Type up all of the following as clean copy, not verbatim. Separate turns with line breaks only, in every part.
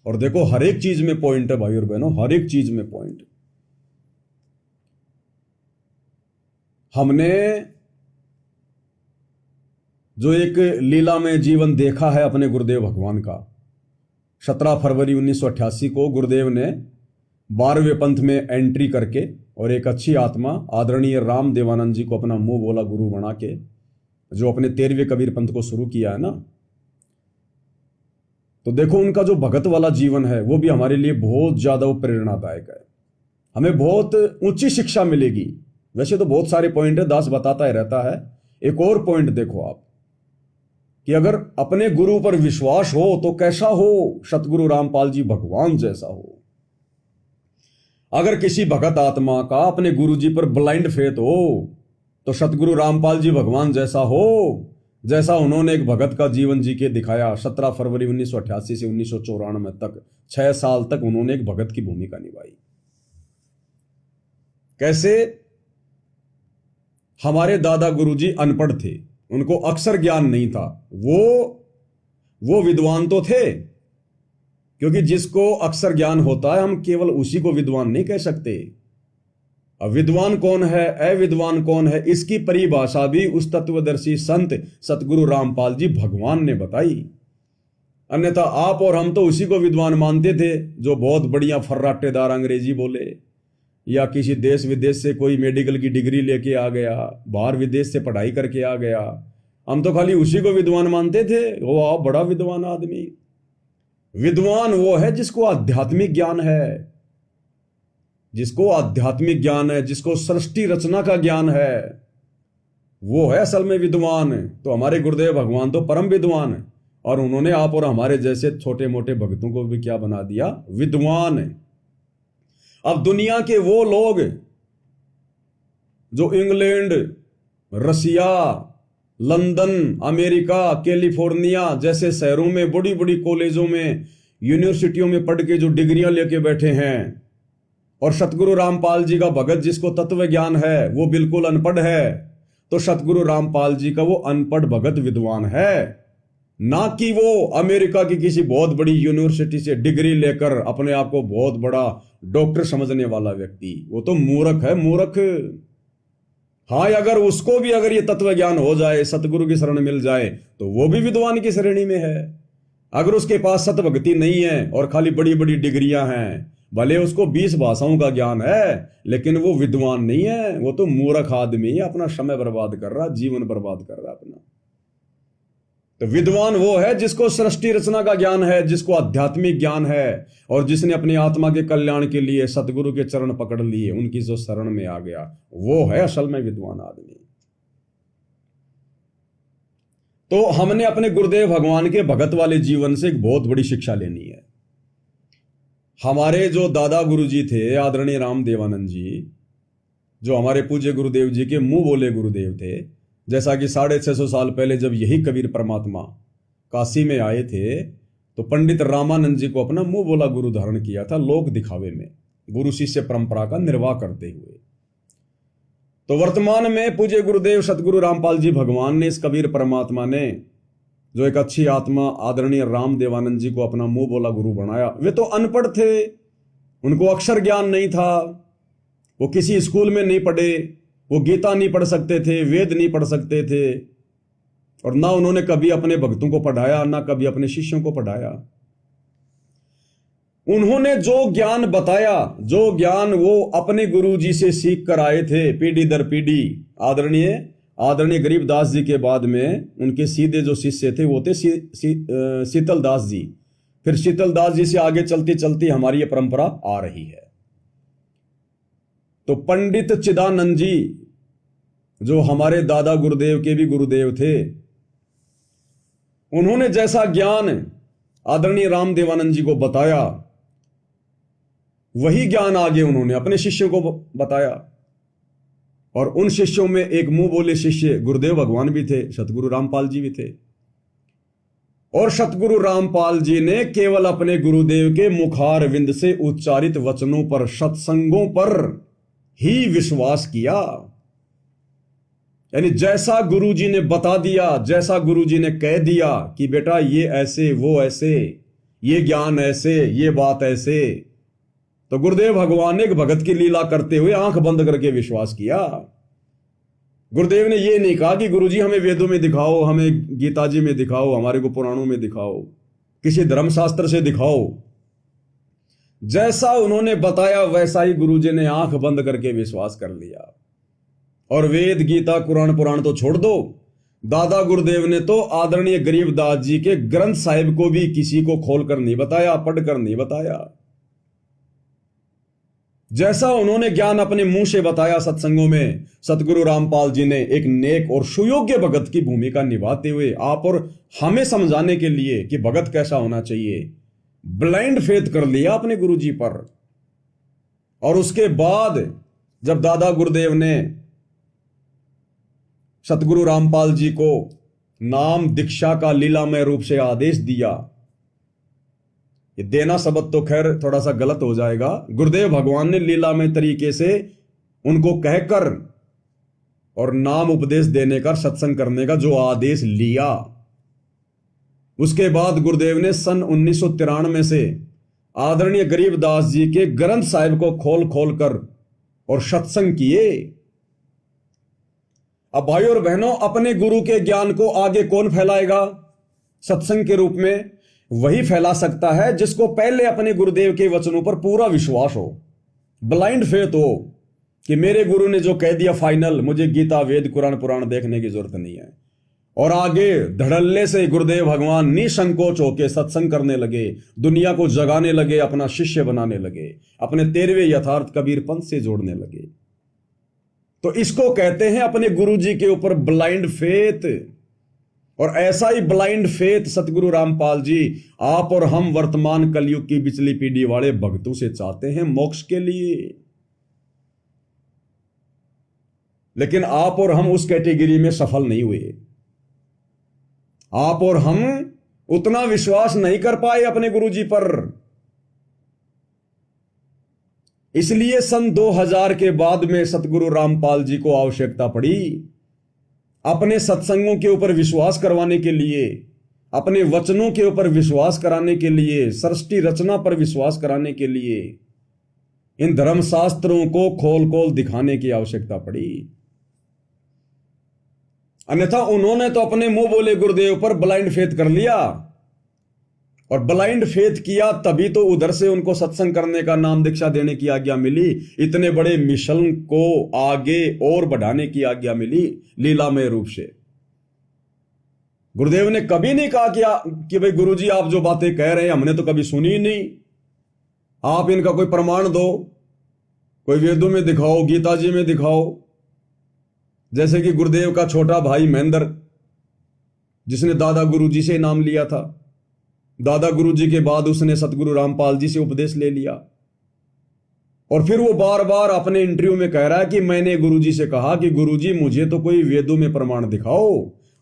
और देखो हर एक चीज में पॉइंट है भाई और बहनों, हर एक चीज में पॉइंट। हमने जो एक लीला में जीवन देखा है अपने गुरुदेव भगवान का, 17 फरवरी 1988 को गुरुदेव ने 12वें पंथ में एंट्री करके और एक अच्छी आत्मा आदरणीय राम देवानंद जी को अपना मुंह बोला गुरु बना के जो अपने 13वें कबीर पंथ को शुरू किया है ना, तो देखो उनका जो भगत वाला जीवन है वो भी हमारे लिए बहुत ज्यादा वो प्रेरणादायक है। हमें बहुत ऊंची शिक्षा मिलेगी। वैसे तो बहुत सारे पॉइंट है, दास बताता ही रहता है। एक और पॉइंट देखो आप कि अगर अपने गुरु पर विश्वास हो तो कैसा हो, सतगुरु रामपाल जी भगवान जैसा हो। अगर किसी भगत आत्मा का अपने गुरु जी पर ब्लाइंड फेथ हो तो सतगुरु रामपाल जी भगवान जैसा हो, जैसा उन्होंने एक भगत का जीवन जी के दिखाया। 17 फरवरी 1988 से 1994 तक 6 साल तक उन्होंने एक भगत की भूमिका निभाई। कैसे? हमारे दादा गुरुजी अनपढ़ थे, उनको अक्षर ज्ञान नहीं था। वो विद्वान तो थे, क्योंकि जिसको अक्षर ज्ञान होता है हम केवल उसी को विद्वान नहीं कह सकते। अब विद्वान कौन है, अविद्वान कौन है, इसकी परिभाषा भी उस तत्वदर्शी संत सतगुरु रामपाल जी भगवान ने बताई। अन्यथा आप और हम तो उसी को विद्वान मानते थे जो बहुत बढ़िया फर्राटेदार अंग्रेजी बोले, या किसी देश विदेश से कोई मेडिकल की डिग्री लेके आ गया, बाहर विदेश से पढ़ाई करके आ गया। हम तो खाली उसी को विद्वान मानते थे, वो आप बड़ा विद्वान आदमी। विद्वान वो है जिसको आध्यात्मिक ज्ञान है, जिसको आध्यात्मिक ज्ञान है, जिसको सृष्टि रचना का ज्ञान है, वो है असल में विद्वान। तो हमारे गुरुदेव भगवान तो परम विद्वान है, और उन्होंने आप और हमारे जैसे छोटे मोटे भक्तों को भी क्या बना दिया, विद्वान। अब दुनिया के वो लोग जो इंग्लैंड, रसिया, लंदन, अमेरिका, कैलिफोर्निया जैसे शहरों में बड़ी बड़ी कॉलेजों में, यूनिवर्सिटियों में पढ़ के जो डिग्रियां लेके बैठे हैं, और सतगुरु रामपाल जी का भगत जिसको तत्व ज्ञान है वो बिल्कुल अनपढ़ है, तो सतगुरु रामपाल जी का वो अनपढ़ भगत विद्वान है, ना कि वो अमेरिका की किसी बहुत बड़ी यूनिवर्सिटी से डिग्री लेकर अपने आप को बहुत बड़ा डॉक्टर समझने वाला व्यक्ति। वो तो मूर्ख है, मूर्ख। हाँ, अगर उसको भी अगर ये तत्व ज्ञान हो जाए, सतगुरु की शरण मिल जाए, तो वो भी विद्वान की श्रेणी में है। अगर उसके पास सतभक्ति नहीं है और खाली बड़ी बड़ी डिग्रियां हैं, भले उसको 20 भाषाओं का ज्ञान है, लेकिन वो विद्वान नहीं है, वो तो मूर्ख आदमी है, अपना समय बर्बाद कर रहा, जीवन बर्बाद कर रहा अपना। तो विद्वान वो है जिसको सृष्टि रचना का ज्ञान है, जिसको आध्यात्मिक ज्ञान है, और जिसने अपनी आत्मा के कल्याण के लिए सतगुरु के चरण पकड़ लिए, उनकी जो शरण में आ गया, वो है असल में विद्वान आदमी। तो हमने अपने गुरुदेव भगवान के भगत वाले जीवन से एक बहुत बड़ी शिक्षा लेनी है। हमारे जो दादा गुरुजी थे आदरणीय राम देवानंद जी, जो हमारे पूज्य गुरुदेव जी के मुंह बोले गुरुदेव थे, जैसा कि 650 साल पहले जब यही कबीर परमात्मा काशी में आए थे तो पंडित रामानंद जी को अपना मुंह बोला गुरु धारण किया था, लोक दिखावे में, गुरु शिष्य परंपरा का निर्वाह करते हुए। तो वर्तमान में पूज्य गुरुदेव सतगुरु रामपाल जी भगवान ने, इस कबीर परमात्मा ने जो एक अच्छी आत्मा आदरणीय राम देवानंद जी को अपना मुंह बोला गुरु बनाया। वे तो अनपढ़ थे, उनको अक्षर ज्ञान नहीं था, वो किसी स्कूल में नहीं पढ़े, वो गीता नहीं पढ़ सकते थे, वेद नहीं पढ़ सकते थे, और ना उन्होंने कभी अपने भक्तों को पढ़ाया, ना कभी अपने शिष्यों को पढ़ाया। उन्होंने जो ज्ञान बताया, जो ज्ञान वो अपने गुरु जी से सीख कर आए थे पीढ़ी दर पीढ़ी, आदरणीय गरीबदास जी के बाद में उनके सीधे जो शिष्य थे वो थे शीतल दास जी। फिर शीतल दास जी से आगे चलती चलती हमारी ये परंपरा आ रही है। तो पंडित चिदानंद जी जो हमारे दादा गुरुदेव के भी गुरुदेव थे, उन्होंने जैसा ज्ञान आदरणीय राम देवानंद जी को बताया, वही ज्ञान आगे उन्होंने अपने शिष्यों को बताया। और उन शिष्यों में एक मुंह बोले शिष्य गुरुदेव भगवान भी थे, सतगुरु रामपाल जी भी थे। और सतगुरु रामपाल जी ने केवल अपने गुरुदेव के मुखार विंद से उच्चारित वचनों पर, सत्संगों पर ही विश्वास किया। यानी जैसा गुरुजी ने बता दिया, जैसा गुरुजी ने कह दिया कि बेटा ये ऐसे वो ऐसे, ये ज्ञान ऐसे, ये बात ऐसे। तो गुरुदेव भगवान ने एक भगत की लीला करते हुए आंख बंद करके विश्वास किया। गुरुदेव ने ये नहीं कहा कि गुरुजी हमें वेदों में दिखाओ, हमें गीता जी में दिखाओ, हमारे को पुराणों में दिखाओ, किसी धर्मशास्त्र से दिखाओ। जैसा उन्होंने बताया वैसा ही गुरुजी ने आंख बंद करके विश्वास कर लिया। और वेद, गीता, कुरान पुराण तो छोड़ दो, दादा गुरुदेव ने तो आदरणीय गरीबदास जी के ग्रंथ साहिब को भी किसी को खोलकर नहीं बताया, पढ़कर नहीं बताया। जैसा उन्होंने ज्ञान अपने मुंह से बताया सत्संगों में, सतगुरु रामपाल जी ने एक नेक और सुयोग्य भगत की भूमिका निभाते हुए आप और हमें समझाने के लिए कि भगत कैसा होना चाहिए, ब्लाइंड फेथ कर लिया अपने गुरुजी पर। और उसके बाद जब दादा गुरुदेव ने सतगुरु रामपाल जी को नाम दीक्षा का लीलामय रूप से आदेश दिया, ये देना शब्द तो खैर थोड़ा सा गलत हो जाएगा, गुरुदेव भगवान ने लीलामय तरीके से उनको कहकर और नाम उपदेश देने का, सत्संग करने का जो आदेश लिया, उसके बाद गुरुदेव ने सन 1993 से आदरणीय गरीबदास जी के ग्रंथ साहिब को खोल खोल कर और सत्संग किए। अब भाई और बहनों, अपने गुरु के ज्ञान को आगे कौन फैलाएगा सत्संग के रूप में? वही फैला सकता है जिसको पहले अपने गुरुदेव के वचनों पर पूरा विश्वास हो, ब्लाइंड फेथ हो कि मेरे गुरु ने जो कह दिया फाइनल, मुझे गीता, वेद, कुरान पुराण देखने की जरूरत नहीं है। और आगे धड़ल्ले से गुरुदेव भगवान निसंकोच होकर सत्संग करने लगे, दुनिया को जगाने लगे, अपना शिष्य बनाने लगे, अपने 13वें यथार्थ कबीर पंथ से जोड़ने लगे। तो इसको कहते हैं अपने गुरु जी के ऊपर ब्लाइंड फेथ। और ऐसा ही ब्लाइंड फेथ सतगुरु रामपाल जी आप और हम वर्तमान कलयुग की पिछली पीढ़ी वाले भक्तों से चाहते हैं मोक्ष के लिए। लेकिन आप और हम उस कैटेगरी में सफल नहीं हुए। आप और हम उतना विश्वास नहीं कर पाए अपने गुरुजी पर। इसलिए सन 2000 के बाद में सतगुरु रामपाल जी को आवश्यकता पड़ी अपने सत्संगों के ऊपर विश्वास करवाने के लिए, अपने वचनों के ऊपर विश्वास कराने के लिए, सृष्टि रचना पर विश्वास कराने के लिए इन धर्मशास्त्रों को खोल खोल दिखाने की आवश्यकता पड़ी। अन्यथा उन्होंने तो अपने मुंह बोले गुरुदेव पर ब्लाइंड फेथ कर लिया। और ब्लाइंड फेथ किया तभी तो उधर से उनको सत्संग करने का, नाम दीक्षा देने की आज्ञा मिली, इतने बड़े मिशन को आगे और बढ़ाने की आज्ञा मिली लीलामय रूप से। गुरुदेव ने कभी नहीं कहा कि भाई गुरुजी आप जो बातें कह रहे हैं हमने तो कभी सुनी ही नहीं, आप इनका कोई प्रमाण दो, कोई वेदों में दिखाओ, गीता जी में दिखाओ। जैसे कि गुरुदेव का छोटा भाई महेंद्र, जिसने दादा गुरुजी से नाम लिया था, दादा गुरुजी के बाद उसने सतगुरु रामपाल जी से उपदेश ले लिया। और फिर वो बार बार अपने इंटरव्यू में कह रहा है कि मैंने गुरुजी से कहा कि गुरुजी मुझे तो कोई वेदों में प्रमाण दिखाओ,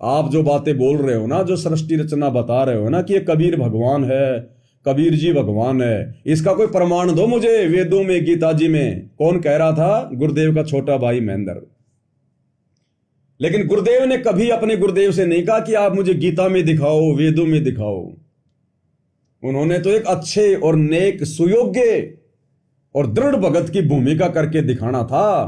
आप जो बातें बोल रहे हो ना, जो सृष्टि रचना बता रहे हो ना कि ये कबीर भगवान है, कबीर जी भगवान है, इसका कोई प्रमाण दो मुझे वेदों में, गीता जी में। कौन कह रहा था? गुरुदेव का छोटा भाई महेंद्र। लेकिन गुरुदेव ने कभी अपने गुरुदेव से नहीं कहा कि आप मुझे गीता में दिखाओ, वेदों में दिखाओ। उन्होंने तो एक अच्छे और नेक, सुयोग्य और दृढ़ भगत की भूमिका करके दिखाना था,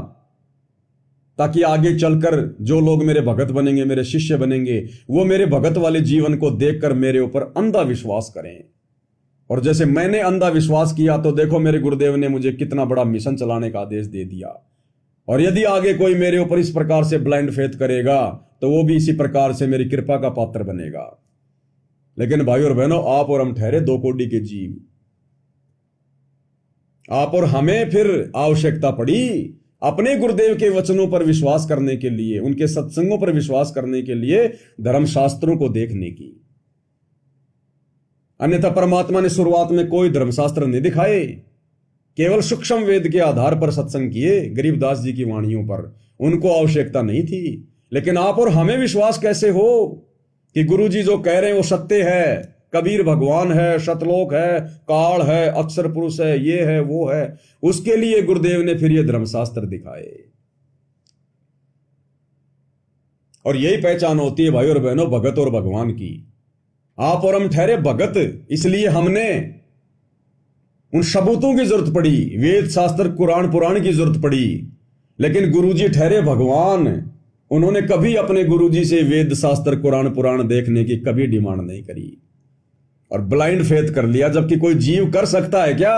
ताकि आगे चलकर जो लोग मेरे भगत बनेंगे, मेरे शिष्य बनेंगे, वो मेरे भगत वाले जीवन को देखकर मेरे ऊपर अंधा विश्वास करें। और जैसे मैंने अंधा विश्वास किया तो देखो मेरे गुरुदेव ने मुझे कितना बड़ा मिशन चलाने का आदेश दे दिया। और यदि आगे कोई मेरे ऊपर इस प्रकार से ब्लाइंड फेथ करेगा तो वो भी इसी प्रकार से मेरी कृपा का पात्र बनेगा। लेकिन भाई और बहनों, आप और हम ठहरे दो कोटि के जीव। आप और हमें फिर आवश्यकता पड़ी अपने गुरुदेव के वचनों पर विश्वास करने के लिए, उनके सत्संगों पर विश्वास करने के लिए धर्मशास्त्रों को देखने की। अन्यथा परमात्मा ने शुरुआत में कोई धर्मशास्त्र नहीं दिखाए, केवल सूक्ष्म वेद के आधार पर सत्संग किए गरीबदास जी की वाणियों पर। उनको आवश्यकता नहीं थी। लेकिन आप और हमें विश्वास कैसे हो कि गुरु जी जो कह रहे हैं वो सत्य है, कबीर भगवान है, शतलोक है, काल है, अक्षर पुरुष है, ये है, वो है। उसके लिए गुरुदेव ने फिर ये धर्मशास्त्र दिखाए। और यही पहचान होती है भाई और बहनों भगत और भगवान की। आप और हम ठहरे भगत, इसलिए हमने उन सबूतों की जरूरत पड़ी, वेद शास्त्र कुरान पुराण की जरूरत पड़ी। लेकिन गुरुजी ठहरे भगवान, उन्होंने कभी अपने गुरुजी से वेद शास्त्र कुरान पुराण देखने की कभी डिमांड नहीं करी और ब्लाइंड फेथ कर लिया। जबकि कोई जीव कर सकता है क्या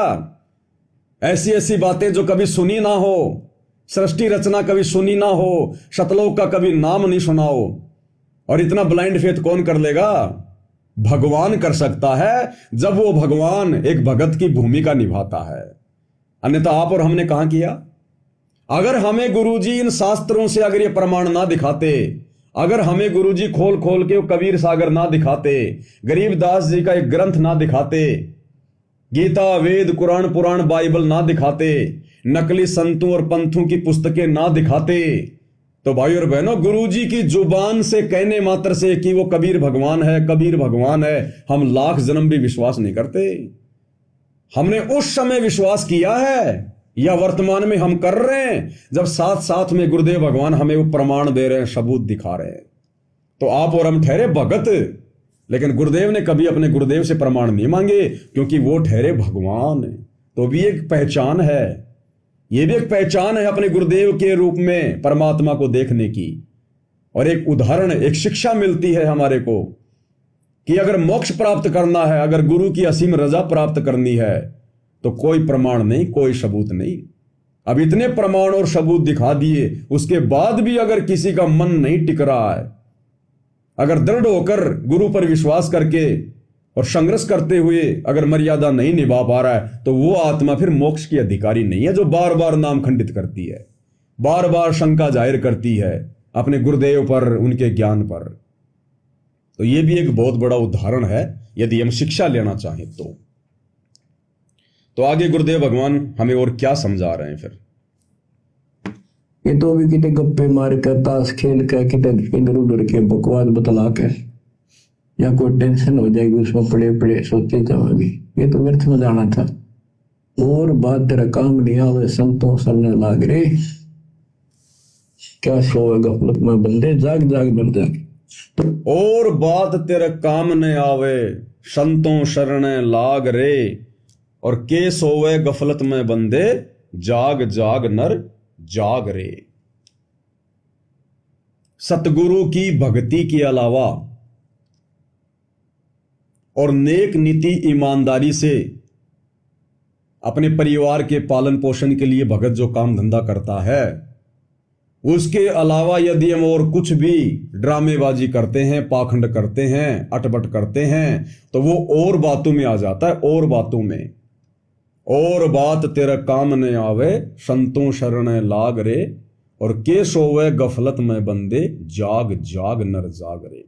ऐसी ऐसी बातें जो कभी सुनी ना हो, सृष्टि रचना कभी सुनी ना हो, शतलोक का कभी नाम नहीं सुना हो, और इतना ब्लाइंड फेथ कौन कर लेगा? भगवान कर सकता है, जब वो भगवान एक भगत की भूमिका निभाता है। अन्यथा आप और हमने कहां किया? अगर हमें गुरुजी इन शास्त्रों से अगर ये प्रमाण ना दिखाते, अगर हमें गुरुजी खोल खोल के वो कबीर सागर ना दिखाते, गरीबदास जी का एक ग्रंथ ना दिखाते, गीता वेद कुरान पुराण बाइबल ना दिखाते, नकली संतों और पंथों की पुस्तकें ना दिखाते, तो भाई और बहनों, गुरुजी की जुबान से कहने मात्र से कि वो कबीर भगवान है, कबीर भगवान है, हम लाख जन्म भी विश्वास नहीं करते। हमने उस समय विश्वास किया है या वर्तमान में हम कर रहे हैं, जब साथ साथ में गुरुदेव भगवान हमें वो प्रमाण दे रहे हैं, सबूत दिखा रहे हैं। तो आप और हम ठहरे भगत, लेकिन गुरुदेव ने कभी अपने गुरुदेव से प्रमाण नहीं मांगे, क्योंकि वो ठहरे भगवान। तो भी एक पहचान है, ये भी एक पहचान है अपने गुरुदेव के रूप में परमात्मा को देखने की, और एक उदाहरण, एक शिक्षा मिलती है हमारे को कि अगर मोक्ष प्राप्त करना है, अगर गुरु की असीम रजा प्राप्त करनी है, तो कोई प्रमाण नहीं, कोई सबूत नहीं। अब इतने प्रमाण और सबूत दिखा दिए, उसके बाद भी अगर किसी का मन नहीं टिक रहा है, अगर दृढ़ होकर गुरु पर विश्वास करके और संघर्ष करते हुए अगर मर्यादा नहीं निभा पा रहा है, तो वो आत्मा फिर मोक्ष की अधिकारी नहीं है, जो बार बार नाम खंडित करती है, बार बार शंका जाहिर करती है अपने गुरुदेव पर, उनके ज्ञान पर। तो ये भी एक बहुत बड़ा उदाहरण है यदि हम शिक्षा लेना चाहें तो आगे गुरुदेव भगवान हमें और क्या समझा रहे हैं फिर?
ये तो भी कितने गप्पे मार कर, ताश खेल कर, कितने इधर उधर के बकवास बतला कर, या कोई टेंशन हो जाएगी उसमें पड़े पड़े सोते जाओगे, ये तो व्यर्थ में जाना था। और बात तेरा काम नहीं आवे, संतों सरने लाग रे, क्या सोए गफलत में बंदे, जाग जाग मर जाग।
और बात तेरे काम ने आवे, संतों शरण लाग रे, और के सोवे गफलत में बंदे, जाग जाग नर जाग रे। सतगुरु की भक्ति के अलावा और नेक नीति ईमानदारी से अपने परिवार के पालन पोषण के लिए भगत जो काम धंधा करता है, उसके अलावा यदि हम और कुछ भी ड्रामेबाजी करते हैं, पाखंड करते हैं, अटपट करते हैं, तो वो और बातों में आ जाता है, और बातों में। और बात तेरा काम न आवे, संतों शरण लाग रे, और के सोवे गफलत में बंदे, जाग जाग नर जाग रे।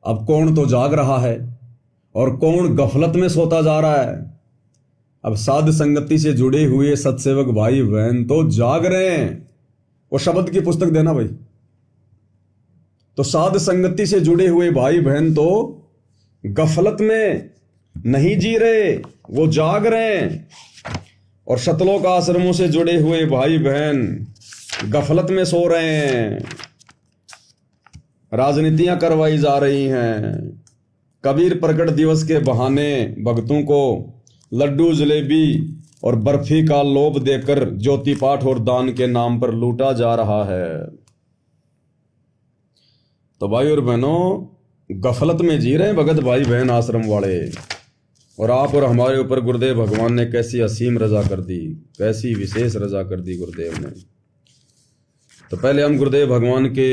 अब कौन तो जाग रहा है और कौन गफलत में सोता जा रहा है? अब साध संगति से जुड़े हुए सत्सेवक भाई बहन तो जाग रहे हैं। वो शब्द की पुस्तक देना भाई। तो साध संगति से जुड़े हुए भाई बहन तो गफलत में नहीं जी रहे, वो जाग रहे हैं। और शतलोक आश्रमों से जुड़े हुए भाई बहन गफलत में सो रहे हैं। राजनीतियां करवाई जा रही हैं। कबीर प्रकट दिवस के बहाने भक्तों को लड्डू जलेबी और बर्फी का लोभ देकर ज्योति पाठ और दान के नाम पर लूटा जा रहा है। तो भाई और बहनों, गफलत में जी रहे हैं भगत भाई बहन आश्रम वाले। और आप और हमारे ऊपर गुरुदेव भगवान ने कैसी असीम रजा कर दी, कैसी विशेष रजा कर दी गुरुदेव ने। तो पहले हम गुरुदेव भगवान के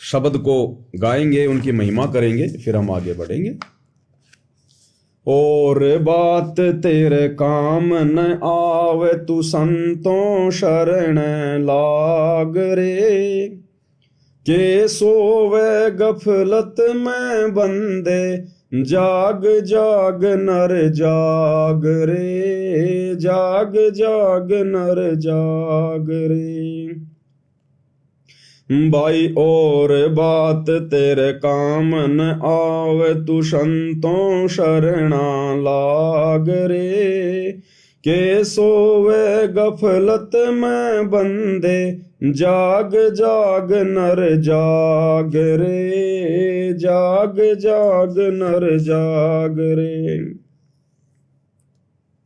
शब्द को गाएंगे, उनकी महिमा करेंगे, फिर हम आगे बढ़ेंगे। और बात तेरे काम न आवे, तू संतों शरण लाग रे, के सोवे गफलत में बंदे, जाग जाग नर जाग रे, जाग जाग नर जाग रे। भाई और बात तेरे काम न आवे, तू संतों शरणा लाग रे, के सोवे गफलत में बंदे, जाग जाग नर जाग रे, जाग जाग नर जाग रे।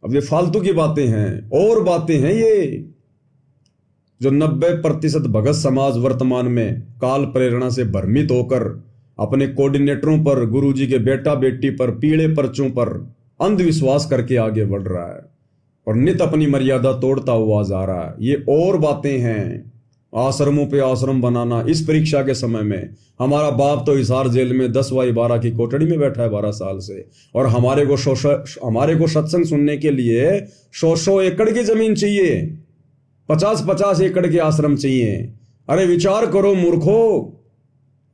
अब ये फालतू की बातें हैं, और बातें हैं ये जो 90% भगत समाज वर्तमान में काल प्रेरणा से भ्रमित होकर अपने कोऑर्डिनेटरों पर, गुरुजी के बेटा बेटी पर, पीले पर्चों पर अंधविश्वास करके आगे बढ़ रहा है और नित अपनी मर्यादा तोड़ता हुआ जा रहा है। ये और बातें हैं। आश्रमों पे आश्रम बनाना, इस परीक्षा के समय में हमारा बाप तो हिसार जेल में 10/12 की कोठड़ी में बैठा है 12 साल से, और हमारे को सत्संग सुनने के लिए 100 एकड़ की जमीन चाहिए, 50 एकड़ के आश्रम चाहिए। अरे विचार करो मूर्खो,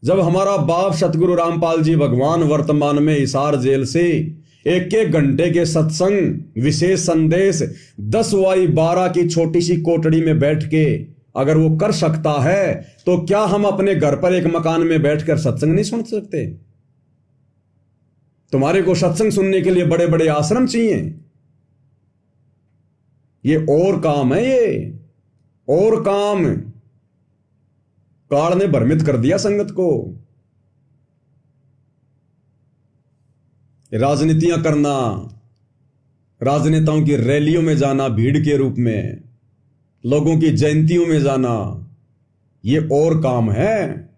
जब हमारा बाप सतगुरु रामपाल जी भगवान वर्तमान में हिसार जेल से 1-1 घंटे के सत्संग विशेष संदेश 10/12 की छोटी सी कोठड़ी में बैठ के अगर वो कर सकता है, तो क्या हम अपने घर पर एक मकान में बैठकर सत्संग नहीं सुन सकते? तुम्हारे को सत्संग सुनने के लिए बड़े बड़े आश्रम चाहिए। ये और काम है, ये और काम। काल ने भ्रमित कर दिया संगत को। राजनीतियां करना, राजनेताओं की रैलियों में जाना, भीड़ के रूप में लोगों की जयंतियों में जाना, ये और काम है।